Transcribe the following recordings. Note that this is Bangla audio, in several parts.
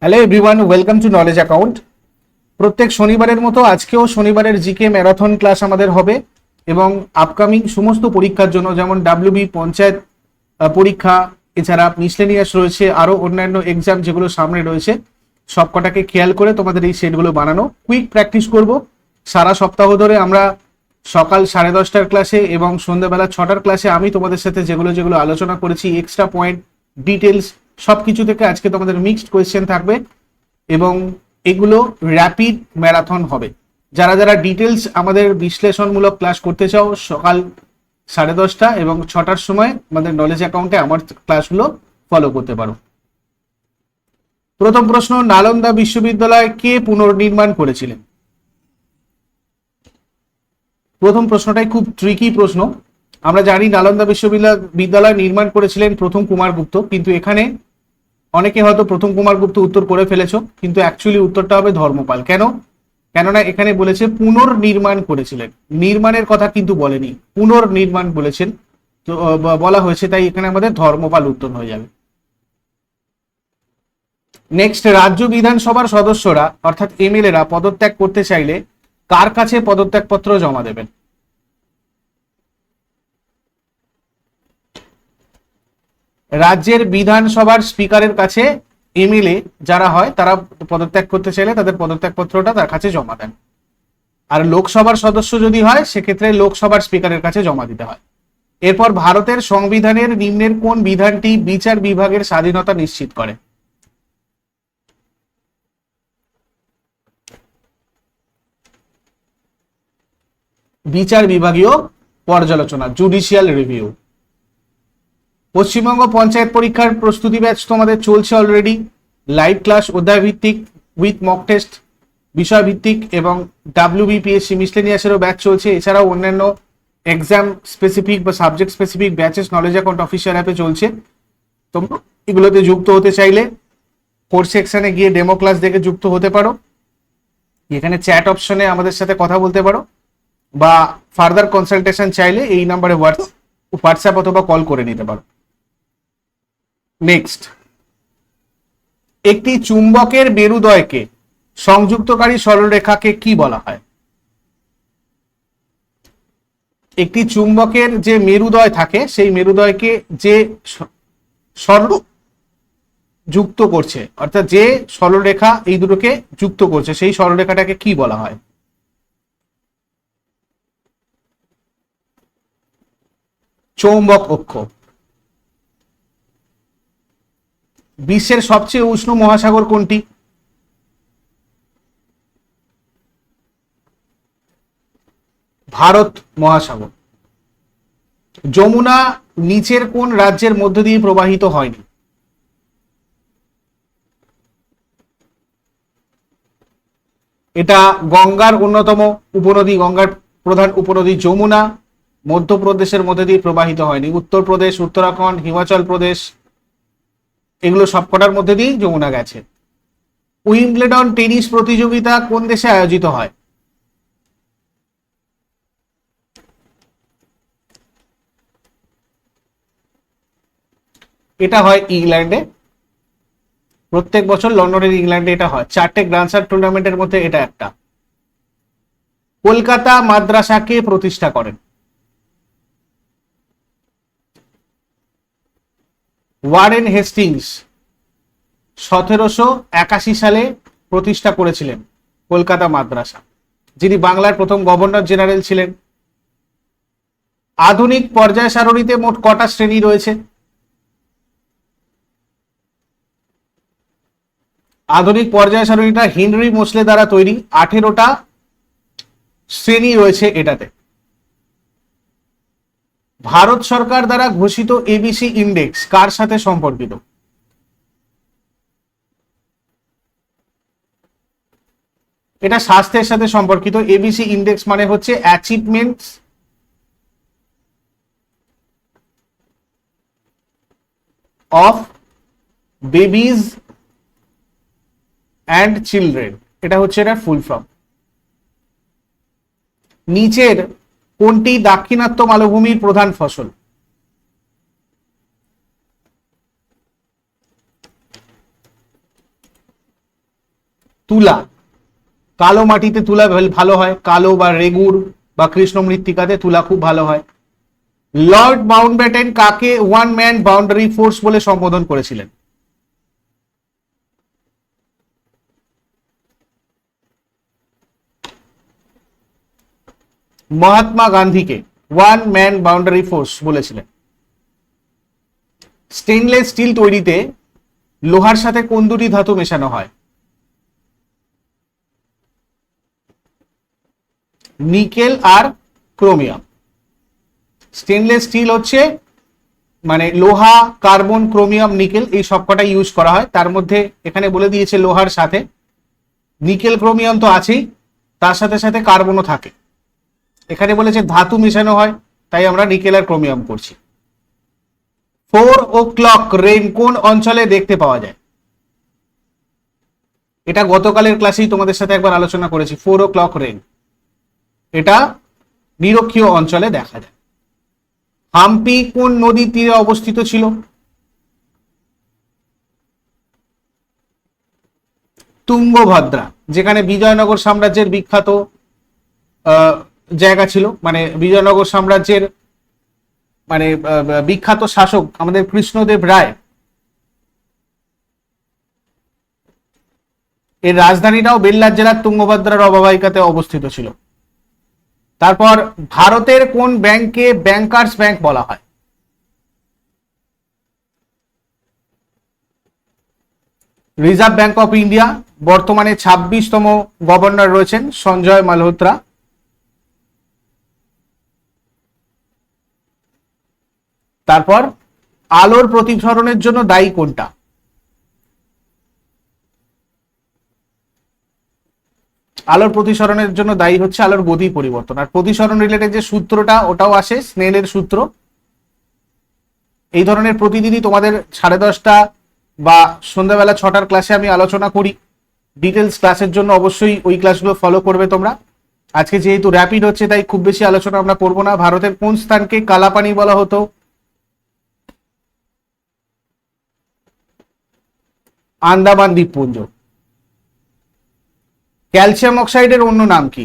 Hello everyone, welcome to knowledge account. প্রত্যেক শনিবারের মতো আজকেও শনিবারের জিকে ম্যারাথন ক্লাস আমাদের হবে এবং আপকামিং সমস্ত পরীক্ষার জন্য, যেমন ডাব্লিউবি পঞ্চায়েত পরীক্ষা, এছাড়া মিসলেনিয়াস রয়েছে, আরও অন্যান্য এক্সাম যেগুলো সামনে রয়েছে, সবকটাকে খেয়াল করে তোমাদের এই সেটগুলো বানানো। কুইক প্র্যাকটিস করব সারা সপ্তাহ ধরে। আমরা সকাল 10:30টার ক্লাসে এবং সন্ধ্যাবেলা 6টার ক্লাসে আমি তোমাদের সাথে যেগুলো যেগুলো আলোচনা করেছি, এক্সট্রা পয়েন্ট, ডিটেলস সবকিছু থেকে আজকে তোমাদের মিক্সড কোয়েশ্চেন থাকবে এবং এগুলো র্যাপিড ম্যারাথন হবে। যারা যারা ডিটেলস আমাদের বিশ্লেষণমূলক ক্লাস করতে চাও, সকাল 10:30টা এবং 6টার সময় আমাদের নলেজ অ্যাকাউন্টে আমার ক্লাসগুলো ফলো করতে পারো। প্রথম প্রশ্ন, নালন্দা বিশ্ববিদ্যালয় কে পুনর্নির্মাণ করেছিলেন? প্রথম প্রশ্নটাই খুব ট্রিকি প্রশ্ন। আমরা জানি নালন্দা বিশ্ববিদ্যালয় নির্মাণ করেছিলেন প্রথম কুমারগুপ্ত, কিন্তু এখানে অনেকে হয়তো প্রথম কুমারগুপ্ত উত্তর করে ফেলেছো, কিন্তু অ্যাকচুয়ালি উত্তরটা হবে ধর্মপাল। কেননা এখানে বলেছে পুনর্নির্মাণ করেছিলেন, নির্মাণের কথা কিন্তু বলেনি, পুনর্নির্মাণ বলেছেন, তো বলা হয়েছে, তাই এখানে আমাদের ধর্মপাল উত্তর হয়ে যাবে। নেক্সট, রাজ্য বিধানসভার সদস্যরা অর্থাৎ এমএলএরা পদত্যাগ করতে চাইলে কার কাছে পদত্যাগপত্র জমা দেবেন? রাজ্যের বিধানসভার স্পিকারের কাছে এমএলএ যারা হয় তারা পদত্যাগ করতে চাইলে তাদের পদত্যাগপত্রটা তার কাছে জমা দেন। আর লোকসভার সদস্য যদি হয় সেক্ষেত্রে লোকসভার স্পিকারের কাছে জমা দিতে হয়। এরপর, ভারতের সংবিধানের নিম্নের কোন বিধানটি বিচার বিভাগের স্বাধীনতা নিশ্চিত করে? বিচার বিভাগীয় পর্যালোচনা, জুডিশিয়াল রিভিউ। পশ্চিমবঙ্গ পঞ্চায়েত পরীক্ষার প্রস্তুতি ব্যাচ তোমাদের চলছে অলরেডি। লাইভ ক্লাস, অধ্যায় ভিত্তিক উইথ মক টেস্ট, বিষয় ভিত্তিক এবং ডাব্লিউবিপিএসসি মিসলেনিয়াসেরও ব্যাচ চলছে। এছাড়াও অন্যান্য এক্সাম স্পেসিফিক বা subject specific batches knowledge account official অ্যাপে চলছে। তোমরা এগুলোতে যুক্ত হতে চাইলে কোর্স সেকশনে গিয়ে ডেমো ক্লাস দেখে যুক্ত হতে পারো। এখানে চ্যাট অপশনে আমাদের সাথে কথা বলতে পারো বা ফার্দার কনসালটেশন চাইলে এই নাম্বারে হোয়াটসঅ্যাপ অথবা কল করে নিতে পারো। নেক্সট, একটি চুম্বকের মেরুদয়কে সংযুক্তকারী সরলরেখাকে কি বলা হয়? একটি চুম্বকের যে মেরুদয় থাকে সেই মেরুদয়কে যে সরল যুক্ত করছে, অর্থাৎ যে সরলরেখা এই দুটোকে যুক্ত করছে, সেই সরলরেখাটাকে কি বলা হয়? চৌম্বক অক্ষ। বিশ্বের সবচেয়ে উষ্ণ মহাসাগর কোনটি? ভারত মহাসাগর। যমুনা নিচের কোন রাজ্যের মধ্য দিয়ে প্রবাহিত হয়নি? এটা গঙ্গার অন্যতম উপনদী, গঙ্গার প্রধান উপনদী যমুনা মধ্যপ্রদেশের মধ্যে দিয়ে প্রবাহিত হয়নি। উত্তরপ্রদেশ, উত্তরাখণ্ড, হিমাচল প্রদেশ এগুলো সবকটার মধ্যে দিয়েই যমুনা গেছে। উইম্বলডন টেনিস প্রতিযোগিতা কোন দেশে আয়োজিত হয়? এটা হয় ইংল্যান্ডে। প্রত্যেক বছর লন্ডনের ইংল্যান্ডে এটা হয়। 4টে গ্র্যান্ড স্ল্যাম টুর্নামেন্টের মধ্যে এটা একটা। কলকাতা মাদ্রাসাকে প্রতিষ্ঠা করেন? ওয়ারেন হেস্টিংস 1781 সালে প্রতিষ্ঠা করেছিলেন কলকাতা মাদ্রাসা, যিনি বাংলার প্রথম গভর্নর জেনারেল ছিলেন। আধুনিক পর্যায় সারণীতে মোট কটা শ্রেণী রয়েছে? আধুনিক পর্যায় সারণীটা হেনরি মোসলে দ্বারা তৈরি। 18টা শ্রেণী রয়েছে এটাতে। ভারত সরকার দ্বারা ঘোষিত এবিসি ইন্ডেক্স কার সাথে সম্পর্কিত? এটা স্বাস্থ্যের সাথে সম্পর্কিত। এবিসি ইন্ডেক্স মানে হচ্ছে achievements of babies and children, এটা হচ্ছে এটা ফুল ফর্ম। নিচের কোনটি দাক্ষিণাত্য মালভূমির প্রধান ফসল? তুলা, কালো মাটিতে তুলা ভালো হয়, কালো বা রেগুর বা কৃষ্ণ মৃত্তিকাতে তুলা খুব ভালো হয়। লর্ড মাউন্টব্যাটেন কাকে ওয়ান ম্যান বাউন্ডারি ফোর্স বলে সম্বোধন করেছিলেন? মহাত্মা গান্ধীকে ওয়ান ম্যান বাউন্ডারি ফোর্স বলেছিলেন। স্টেনলেস স্টিল তৈরিতে লোহার সাথে কোন দুটি ধাতু মেশানো হয়? নিকেল আর ক্রোমিয়াম। স্টেনলেস স্টিল হচ্ছে মানে লোহা, কার্বন, ক্রোমিয়াম, নিকেল এই সবকটা ইউজ করা হয়। তার মধ্যে এখানে বলে দিয়েছে লোহার সাথে, নিকেল ক্রোমিয়াম তো আছেই, তার সাথে সাথে কার্বনও থাকে। এখানে বলেছে ধাতু মেশানো হয়, তাই আমরা নিকেল আর ক্রোমিয়াম করছি। 4 o'clock রেন কোন অঞ্চলে দেখতে পাওয়া যায়? এটা গতকালের ক্লাসেই তোমাদের সাথে একবার আলোচনা করেছি। 4 o'clock রেন এটা নিরক্ষীয় অঞ্চলে দেখা যায়। হাম্পি কোন নদীর তীরে অবস্থিত ছিল? তুঙ্গভদ্রা, যেখানে বিজয়নগর সাম্রাজ্যের বিখ্যাত জায়গা ছিল, মানে বিজয়নগর সাম্রাজ্যের মানে বিখ্যাত শাসক আমাদের কৃষ্ণদেব রায়, এর রাজধানীটাও বেল্লার জেলার তুঙ্গভদ্রার অববাহিকাতে অবস্থিত ছিল। তারপর ভারতের কোন ব্যাংকে ব্যাংকার্স ব্যাংক বলা হয়? Reserve bank of India. বর্তমানে 26তম গভর্নর রয়েছেন সঞ্জয় মালহোত্রা। তারপর আলোর প্রতিসরণের জন্য দায়ী কোনটা? আলোর প্রতিসরণের জন্য দায়ী হচ্ছে আলোর গতি পরিবর্তন। আর প্রতিসরণ রিলেটেড যে সূত্রটা ওটাও আসে, স্নেলের সূত্র। এই ধরনের প্রতিদিনই তোমাদের 10:30 বা সন্ধ্যাবেলা 6টার ক্লাসে আমি আলোচনা করি। ডিটেলস ক্লাসের জন্য অবশ্যই ওই ক্লাসগুলো ফলো করবে তোমরা। আজকে যেহেতু র্যাপিড হচ্ছে তাই খুব বেশি আলোচনা আমরা করবো না। ভারতের কোন স্থানকে কালাপানি বলা হতো? আন্দামান দ্বীপপুঞ্জ। ক্যালসিয়াম অক্সাইডের অন্য নাম কি?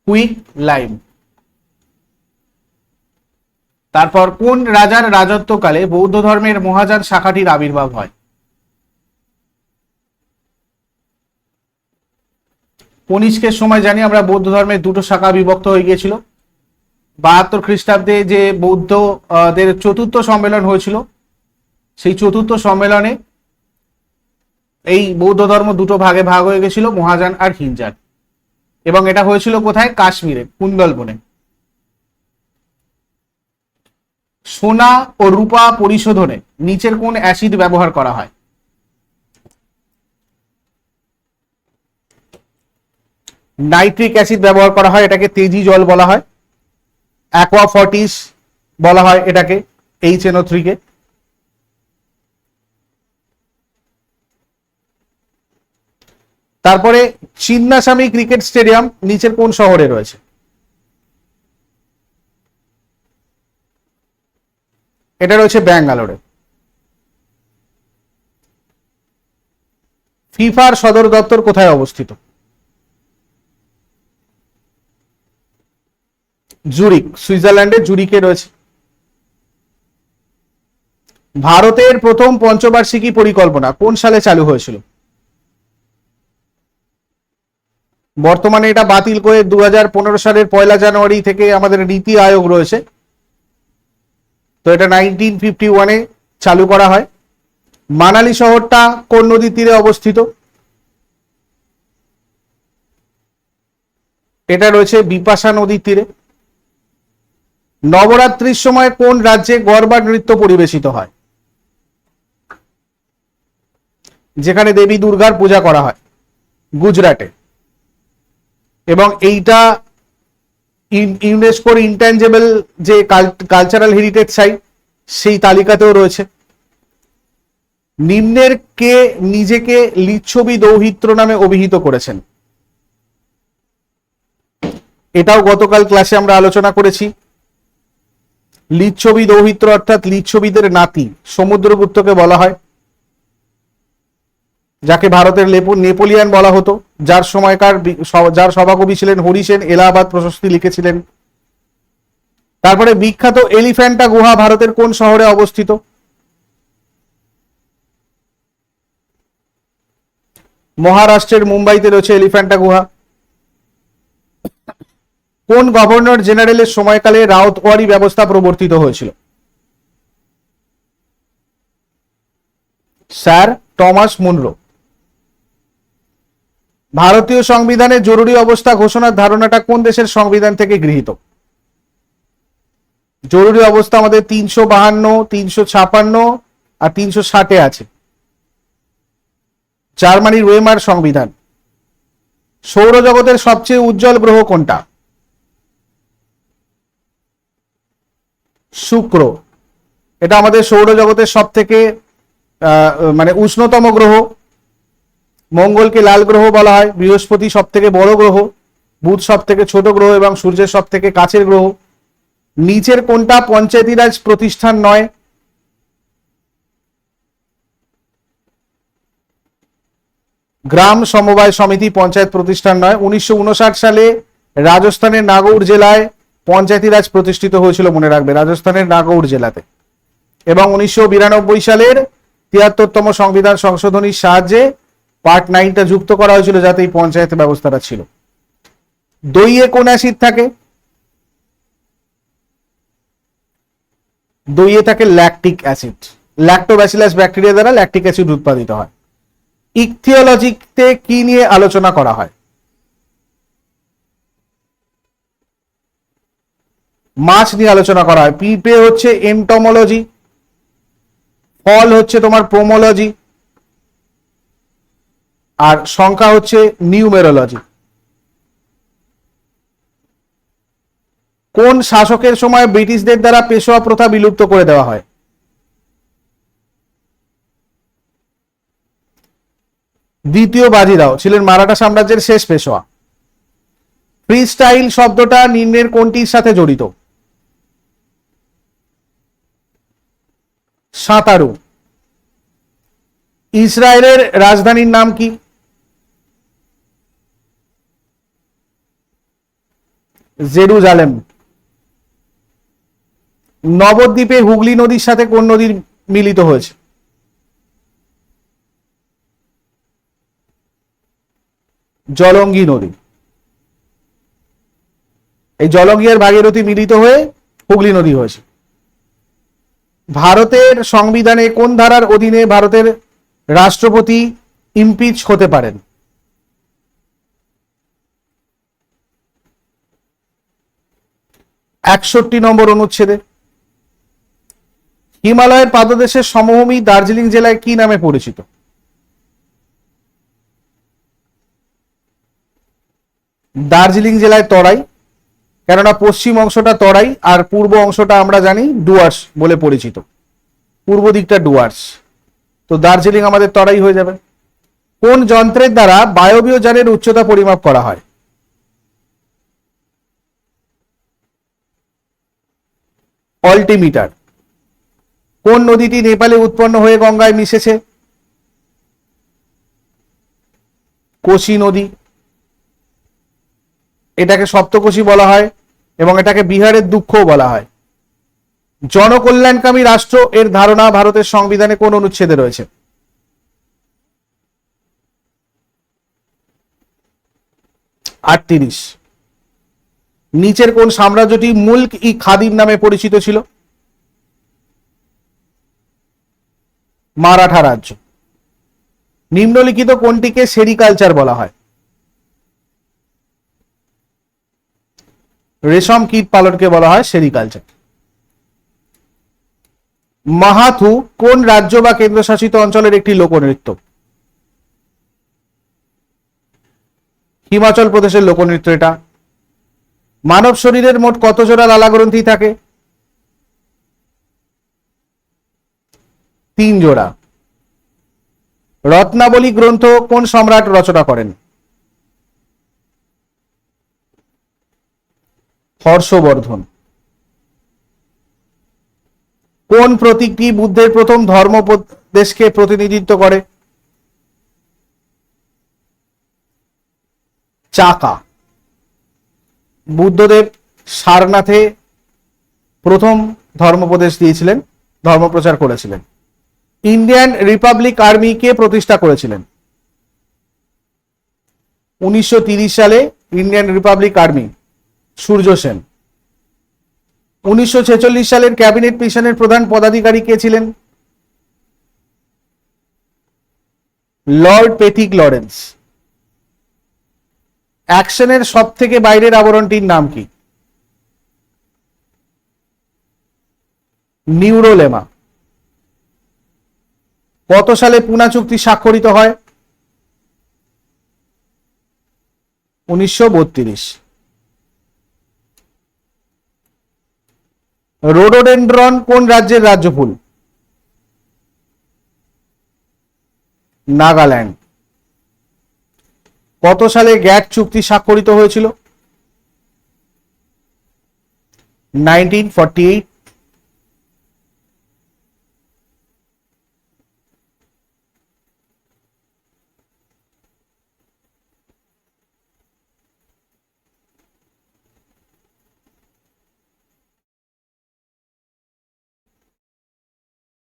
Quick lime. তারপর কোন রাজার রাজত্বকালে বৌদ্ধ ধর্মের মহাযান শাখাটির আবির্ভাব হয়? কনিষ্কের সময় জানি আমরা বৌদ্ধ ধর্মের দুটো শাখা বিভক্ত হয়ে গিয়েছিল। 72 খ্রিস্টাব্দে যে বৌদ্ধদের চতুর্থ সম্মেলন হয়েছিল, সেই চতুর্থ সম্মেলনে এই বৌদ্ধ ধর্ম দুটো ভাগে ভাগ হয়ে গেছিল, মহাযান আর হিনযান। এবং এটা হয়েছিল কোথায়? কাশ্মীরে, কুন্দলবনে। সোনা ও রূপা পরিশোধনে নিচের কোন অ্যাসিড ব্যবহার করা হয়? নাইট্রিক অ্যাসিড ব্যবহার করা হয়, এটাকে তেজি জল বলা হয়। অ্যাকোয়াফর্টিস বলা হয় এটাকে, HNO3 কে। তারপরে চিন্নাস্বামী ক্রিকেট স্টেডিয়াম নিচের কোন শহরে রয়েছে? এটা রয়েছে ব্যাঙ্গালোরে। ফিফার সদর দপ্তর কোথায় অবস্থিত? জুরিক, সুইজারল্যান্ডে জুরিকে রয়েছে। ভারতের প্রথম পঞ্চবার্ষিকী পরিকল্পনা কোন সালে চালু হয়েছিল? বর্তমানে এটা বাতিল করে 2015 সালের 1 জানুয়ারি থেকে আমাদের নীতি আয়োগ রয়েছে, তো এটা 1951-এ চালু করা হয়। মানালি শহরটা কোন নদীর তীরে অবস্থিত? এটা রয়েছে বিপাশা নদীর তীরে। নবরাত্রির সময় কোন রাজ্যে গরবা নৃত্য পরিবেশিত হয়? যেখানে দেবী দুর্গার পূজা করা হয়, গুজরাটে। এবং এইটা ইউনেস্কোর ইনট্যাঞ্জেবল যে কালচারাল হেরিটেজ সাইট, সেই তালিকাতেও রয়েছে। নিম্নের কে নিজেকে লিচ্ছবি দৌহিত্র নামে অভিহিত করেছেন? এটাও গতকাল ক্লাসে আমরা আলোচনা করেছি। লিচ্ছবি দৌহিত্র অর্থাৎ লিচ্ছবিদের নাতি সমুদ্রগুপ্তকে বলা হয়, যাকে ভারতের নেপোলিয়ান বলা হতো, যার সময়কার যার সভাকবি ছিলেন হরিসেন, এলাহাবাদ প্রশস্তি লিখেছিলেন। তারপরে বিখ্যাত এলিফ্যান্টা গুহা ভারতের কোন শহরে অবস্থিত? মহারাষ্ট্রের মুম্বাইতে রয়েছে এলিফ্যান্টা গুহা। কোন গভর্নর জেনারেলের সময়কালে রাওতওয়ারি ব্যবস্থা প্রবর্তিত হয়েছিল? Sir Thomas Munro. ভারতীয় সংবিধানে জরুরি অবস্থা ঘোষণার ধারণাটা কোন দেশের সংবিধান থেকে গৃহীত? জরুরি অবস্থা আমাদের 352, 356 আর 360 আছে, জার্মানির ওয়েমার সংবিধান। সৌরজগতের সবচেয়ে উজ্জ্বল গ্রহ কোনটা? শুক্র। এটা আমাদের সৌরজগতের সব থেকে মানে উষ্ণতম গ্রহ। মঙ্গলকে লাল গ্রহ বলা হয়, বৃহস্পতি সব থেকে বড় গ্রহ, বুধ সব থেকে ছোট গ্রহ এবং সূর্যের সব থেকে কাছের গ্রহ। নিচের কোনটা পঞ্চায়েতি রাজ প্রতিষ্ঠান নয়? গ্রাম সমবায় সমিতি পঞ্চায়েত প্রতিষ্ঠান নয়। 1959 সালে রাজস্থানের নাগৌর জেলায় পঞ্চায়েতি রাজ প্রতিষ্ঠিত হয়েছিল, মনে রাখবে, রাজস্থানের নাগৌর জেলাতে। এবং 1992 সালের 73তম সংবিধান সংশোধনীর সাহায্যে পার্ট 9টা যুক্ত করা হয়েছিল, যাতে এই পঞ্চায়েত ব্যবস্থাটা ছিল। দইয়ে কোন অ্যাসিড থাকে? দইয়ে থাকে ল্যাকটিক অ্যাসিড। ল্যাক্টোব্যাসিলাস ব্যাকটেরিয়া দ্বারা ল্যাকটিক অ্যাসিড উৎপাদিত হয়। ইকথিওলজিতে কি নিয়ে আলোচনা করা হয়? মাছ নিয়ে আলোচনা করা হয়। পিঁপড়ে হচ্ছে এন্টোমোলজি, ফল হচ্ছে তোমার পোমোলজি, আর সংখ্যা হচ্ছে নিউমেরোলজি। কোন শাসকের সময় ব্রিটিশদের দ্বারা পেশোয়া প্রথা বিলুপ্ত করে দেওয়া হয়? দ্বিতীয় বাজিরাও ছিলেন মারাঠা সাম্রাজ্যের শেষ পেশোয়া। ফ্রি স্টাইল শব্দটা নিম্নের কোনটির সাথে জড়িত? সাঁতারু। ইসরায়েলের রাজধানীর নাম কি? জেরুজালেম। নবদ্বীপে হুগলি নদীর সাথে কোন নদীর মিলিত হয়েছে? জলঙ্গি নদী। এই জলঙ্গি আর ভাগীরথী মিলিত হয়ে হুগলি নদী হয়েছে। ভারতের সংবিধানে কোন ধারার অধীনে ভারতের রাষ্ট্রপতি ইমপিচ হতে পারেন? 61 নম্বর অনুচ্ছেদে। হিমালয়ের পাদদেশের সমভূমি দার্জিলিং জেলায় কি নামে পরিচিত? দার্জিলিং জেলায় তরাই, কেননা পশ্চিম অংশটা তরাই আর পূর্ব অংশটা আমরা জানি ডুয়ার্স বলে পরিচিত। পূর্ব দিকটা ডুয়ার্স, তো দার্জিলিং আমাদের তরাই হয়ে যাবে। কোন যন্ত্রের দ্বারা বায়বীয় যানের উচ্চতা পরিমাপ করা হয়? অল্টিমিটার। কোন নদীটি নেপালে উৎপন্ন হয়ে গঙ্গায় মিশেছে? কোশি নদী। এটাকে সপ্তকোশী বলা হয় এবং এটাকে বিহারের দুঃখও বলা হয়। জনকল্যাণকামী রাষ্ট্র এর ধারণা ভারতের সংবিধানে কোন অনুচ্ছেদে রয়েছে? 38। নিচের কোন সাম্রাজ্যটি মুল্ক ই খাদিম নামে পরিচিত ছিল? মারাঠা রাজ্য। নিম্নলিখিত কোনটিকে সেরিকালচার বলা হয়? রেশম কীট পালনকে বলা হয় সেরিকালচার। মাহাথু কোন রাজ্য বা কেন্দ্রশাসিত অঞ্চলের একটি লোকনৃত্য? হিমাচল প্রদেশের লোকনৃত্য এটা। মানব শরীরের মোট কত জোড়া লালা গ্রন্থি থাকে? 3 জোড়া। রত্নাবলী গ্রন্থ কোন সম্রাট রচনা করেন? হর্ষবর্ধন। কোন প্রতীকটি বুদ্ধের প্রথম ধর্মোপদেশকে প্রতিনিধিত্ব করে? চাকা। বুদ্ধদেব সারনাথে প্রথম ধর্মোপদেশ দিয়েছিলেন, ধর্মপ্রচার করেছিলেন। ইন্ডিয়ান রিপাবলিক আর্মি কে প্রতিষ্ঠা করেছিলেন? 1930 সালে Indian Republic army, Surya Sen. 1946 সালের ক্যাবিনেট মিশনের প্রধান পদাধিকারী কে ছিলেন? Lord Pethick Lawrence. অ্যাকশনের সব থেকে বাইরের আবরণটির নাম কি? নিউরোলেমা। কত সালে পুনা চুক্তি স্বাক্ষরিত হয়? 1932। রোডোডেনড্রন কোন রাজ্যের রাজ্য ফুল? নাগাল্যান্ড। কত সালে গ্যাট চুক্তি স্বাক্ষরিত হয়েছিল? 1948।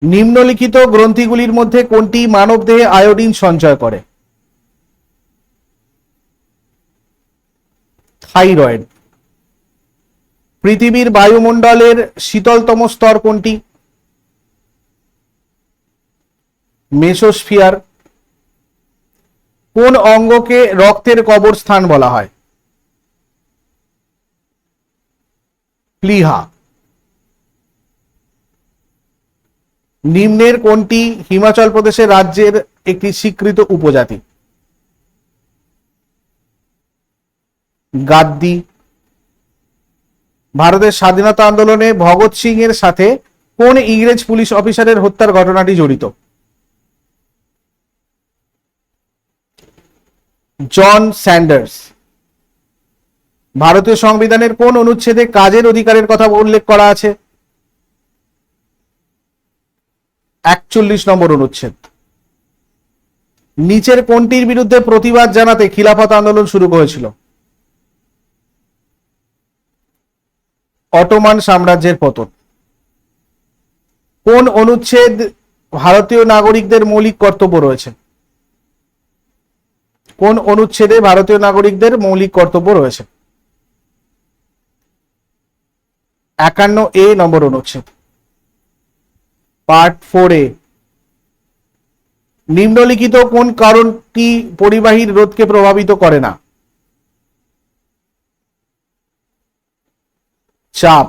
নিম্নলিখিত গ্রন্থিগুলির মধ্যে কোনটি মানবদেহে আয়োডিন সঞ্চয় করে? থাইরয়েড। পৃথিবীর বায়ুমণ্ডলের শীতলতম স্তর কোনটি? মেসোস্ফিয়ার। কোন অঙ্গকে রক্তের কবরস্থান বলা হয়? প্লীহা। নিম্নের কোনটি হিমাচল প্রদেশের রাজ্যের একটি স্বীকৃত উপজাতি? গাদ্দি। ভারতের স্বাধীনতা আন্দোলনে ভগৎ সিং এর সাথে কোন ইংরেজ পুলিশ অফিসারের হত্যার ঘটনাটি জড়িত? জন স্যান্ডার্স। ভারতীয় সংবিধানের কোন অনুচ্ছেদে কাজের অধিকারের কথা উল্লেখ করা আছে? 41 নম্বর অনুচ্ছেদ। নিচের কোনটির বিরুদ্ধে প্রতিবাদ জানাতে খিলাফত আন্দোলন শুরু হয়েছিল? অটোমান সাম্রাজ্যের পতন। কোন অনুচ্ছেদ ভারতীয় নাগরিকদের মৌলিক কর্তব্য রয়েছে? কোন অনুচ্ছেদে ভারতীয় নাগরিকদের মৌলিক কর্তব্য রয়েছে? 51A নম্বর অনুচ্ছেদ, পার্ট 4A। নিম্নলিখিত কোন কারণটি পরিবাহীর রোধকে প্রভাবিত করে না? চাপ।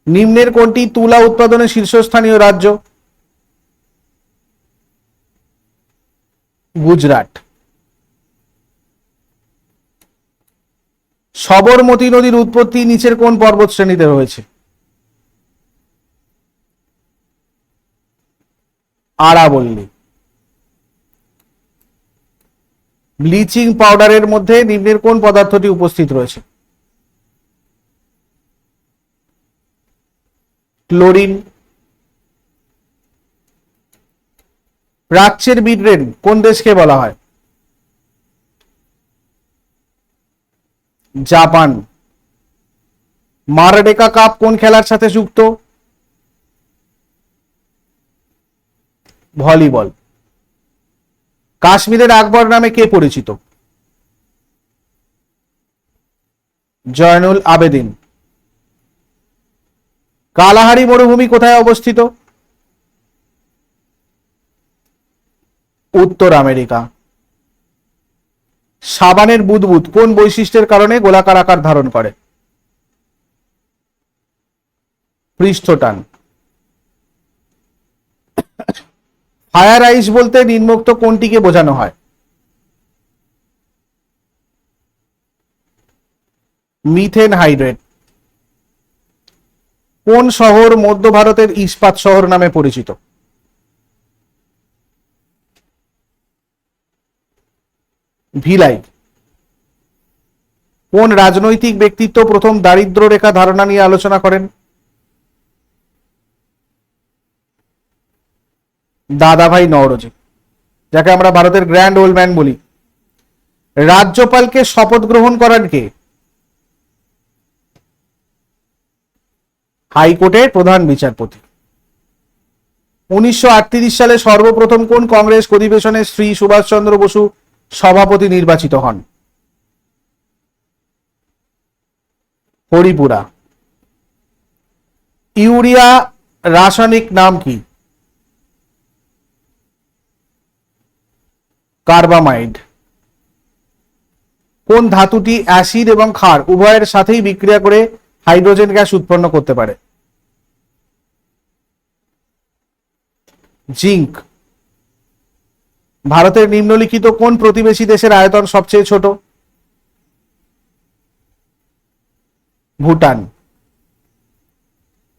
নিম্নের কোনটি তুলা উৎপাদনে শীর্ষস্থানীয় রাজ্য? গুজরাট। সবরমতী নদীর উৎপত্তি নিচের কোন পর্বত শ্রেণীতে রয়েছে? আরাবল্লী। ব্লিচিং পাউডারের মধ্যে নিম্নের কোন পদার্থটি উপস্থিত রয়েছে? ক্লোরিন। প্রাচ্যের মিডরেন কোন দেশকে বলা হয়? জাপান। মারাডেকা কাপ কোন খেলার সাথে যুক্ত? ভলিবল। কাশ্মীরের আকবর নামে কে পরিচিত? জয়নুল আবেদিন। কালাহারি মরুভূমি কোথায় অবস্থিত? উত্তর আমেরিকা। সাবানের বুদবুদ কোন বৈশিষ্ট্যের কারণে গোলাকার আকার ধারণ করে? পৃষ্ঠটান। ফায়ার আইস বলতে নিম্নোক্ত কোনটিকে বোঝানো হয়? Methane hydrate. কোন শহর মধ্য ভারতের ইস্পাত শহর নামে পরিচিত? ভিলাই। কোন রাজনৈতিক ব্যক্তিত্ব প্রথম দারিদ্র্য রেখা ধারণা নিয়ে আলোচনা করেন? দাদাভাই নওরোজি, যাকে আমরা ভারতের গ্র্যান্ড ওল্ড ম্যান বলি। রাজ্যপালকে শপথ গ্রহণ করান কে? হাইকোর্টের প্রধান বিচারপতি। 1938 সালে সর্বপ্রথম কোন কংগ্রেস অধিবেশনে শ্রী সুভাষচন্দ্র বসু সভাপতি নির্বাচিত হন? হরিপুরা। ইউরিয়া রাসায়নিক নাম কি? কার্বামাইড। কোন ধাতুটি অ্যাসিড এবং ক্ষার উভয়ের সাথেই বিক্রিয়া করে হাইড্রোজেন গ্যাস উৎপন্ন করতে পারে? জিঙ্ক। ভারতের নিম্নলিখিত কোন প্রতিবেশী দেশের আয়তন সবচেয়ে ছোট? ভুটান।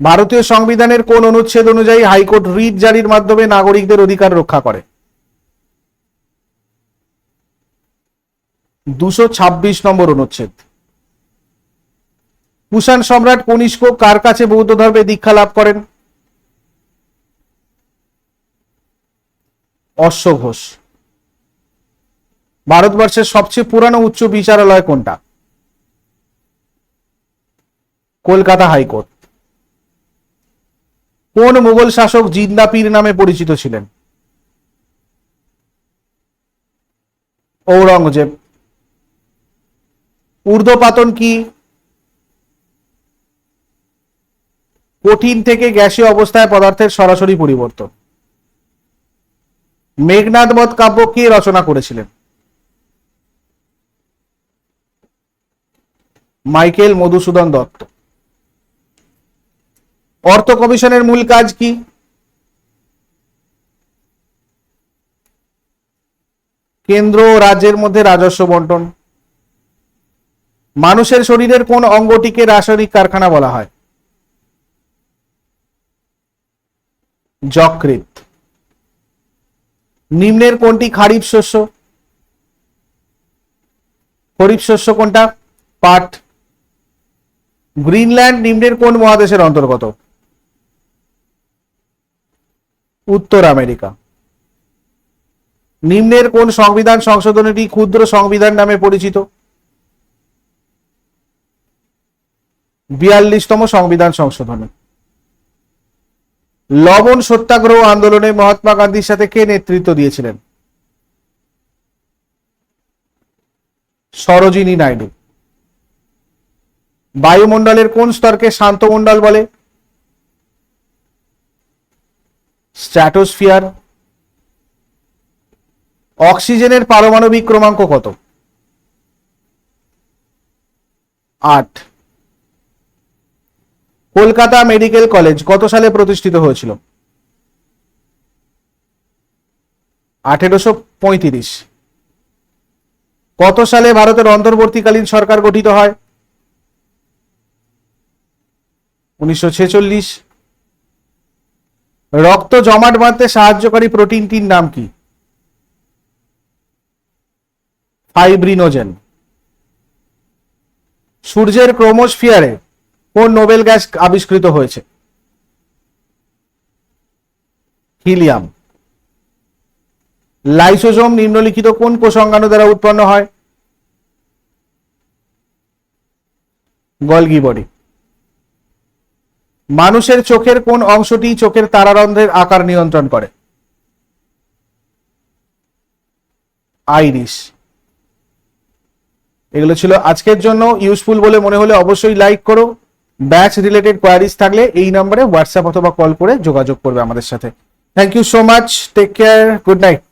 ভারতীয় সংবিধানের কোন অনুচ্ছেদ অনুযায়ী হাইকোর্ট রিট জারির মাধ্যমে নাগরিকদের অধিকার রক্ষা করে? 226 নম্বর অনুচ্ছেদ। কুষাণ সম্রাট কনিষ্ক কার কাছে বৌদ্ধ ধর্মে দীক্ষা লাভ করেন? অশ্ব ঘোষ। ভারতবর্ষের সবচেয়ে পুরানো উচ্চ বিচারালয় কোনটা? কলকাতা হাইকোর্ট। কোন মুঘল শাসক জিন্দা পীর নামে পরিচিত ছিলেন? ঔরঙ্গজেব। ঊর্ধ্বপাতন কি? কঠিন থেকে গ্যাসীয় অবস্থায় পদার্থের সরাসরি পরিবর্তন। মেঘনাদ বধ কাব্য কে রচনা করেছিলেন? মাইকেল মধুসূদন দত্ত। অর্থ কমিশনের মূল কাজ কি? কেন্দ্র ও রাজ্যের মধ্যে রাজস্ব বন্টন। মানুষের শরীরের কোন অঙ্গটিকে রাসায়নিক কারখানা বলা হয়? যকৃৎ। নিম্নের কোনটি খারিফ শস্য? খরিফ শস্য কোনটা? পাট। গ্রিনল্যান্ড নিম্নের কোন মহাদেশের অন্তর্গত? উত্তর আমেরিকা। নিম্নের কোন সংবিধান সংশোধনীটি ক্ষুদ্র সংবিধান নামে পরিচিত? 42তম সংবিধান সংশোধনী। লবণ সত্যাগ্রহ আন্দোলনে মহাত্মা গান্ধীর সাথে কে নেতৃত্ব দিয়েছিলেন? সরোজিনী নাইডু। বায়ুমণ্ডলের কোন স্তরকে শান্ত মণ্ডল বলে? স্ট্র্যাটোস্ফিয়ার। অক্সিজেনের পারমাণবিক ক্রমাঙ্ক কত? 8। কলকাতা মেডিকেল কলেজ কত সালে প্রতিষ্ঠিত হয়েছিল? 1835। কত সালে ভারতের অন্তর্বর্তীকালীন সরকার গঠিত হয়? 1946। রক্ত জমাট বাঁধতে সাহায্যকারী প্রোটিনটির নাম কি? ফাইব্রিনোজেন। সূর্যের ক্রোমোস্ফিয়ারে কোন নোবেল গ্যাস আবিষ্কৃত হয়েছে? হিলিয়াম। লাইসোজোম নিম্নলিখিত কোন কোষাঙ্গাণু দ্বারা উৎপন্ন হয়? Golgi body. মানুষের চোখের কোন অংশটি চোখের তারারন্ধ্রের আকার নিয়ন্ত্রণ করে? আইরিস। এগুলো ছিল আজকের জন্য। ইউজফুল বলে মনে হলে অবশ্যই লাইক করো। ব্যাচ রিলেটেড কোয়ারিজ থাকলে এই নম্বরে হোয়াটসঅ্যাপ অথবা কল করে যোগাযোগ করবে আমাদের সাথে। Thank you so much. Take care. Good night.